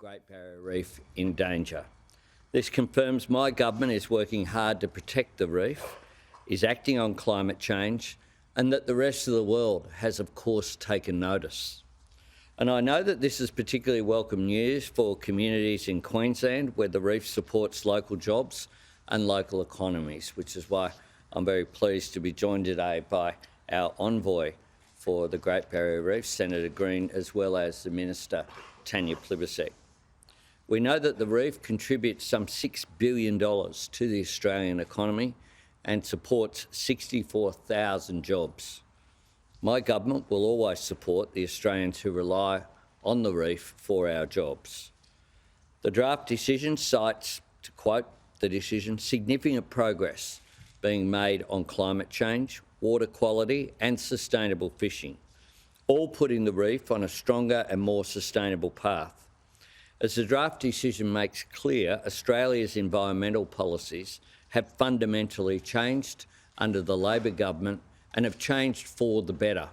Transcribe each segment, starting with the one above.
Great Barrier Reef in danger. This confirms my government is working hard to protect the reef, is acting on climate change, and that the rest of the world has, of course, taken notice. And I know that this is particularly welcome news for communities in Queensland where the reef supports local jobs and local economies, which is why I'm very pleased to be joined today by our envoy for the Great Barrier Reef, Senator Green, as well as the Minister, Tanya Plibersek. We know that the reef contributes some $6 billion to the Australian economy and supports 64,000 jobs. My government will always support the Australians who rely on the reef for our jobs. The draft decision cites, to quote the decision, significant progress being made on climate change, water quality and sustainable fishing, all putting the reef on a stronger and more sustainable path. As the draft decision makes clear, Australia's environmental policies have fundamentally changed under the Labor government and have changed for the better.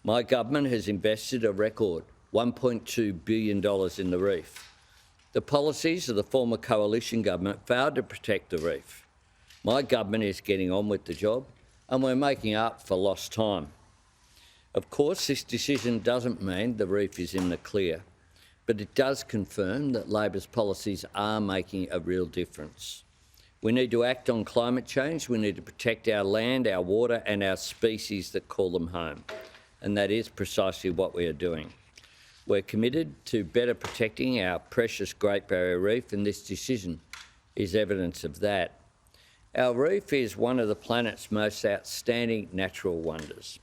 My government has invested a record $1.2 billion in the reef. The policies of the former coalition government failed to protect the reef. My government is getting on with the job and we're making up for lost time. Of course, this decision doesn't mean the reef is in the clear, but it does confirm that Labor's policies are making a real difference. We need to act on climate change. We need to protect our land, our water and our species that call them home. And that is precisely what we are doing. We're committed to better protecting our precious Great Barrier Reef, and this decision is evidence of that. Our reef is one of the planet's most outstanding natural wonders,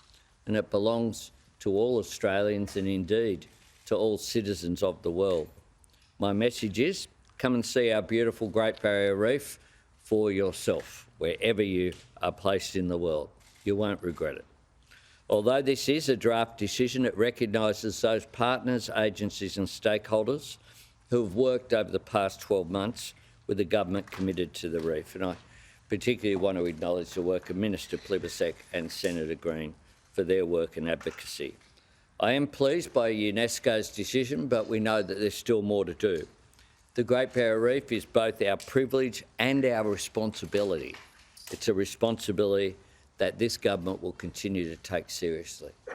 and it belongs to all Australians and indeed to all citizens of the world. My message is, come and see our beautiful Great Barrier Reef for yourself, wherever you are placed in the world. You won't regret it. Although this is a draft decision, it recognises those partners, agencies and stakeholders who have worked over the past 12 months with the government committed to the reef. And I particularly want to acknowledge the work of Minister Plibersek and Senator Green for their work and advocacy. I am pleased by UNESCO's decision, but we know that there's still more to do. The Great Barrier Reef is both our privilege and our responsibility. It's a responsibility that this government will continue to take seriously.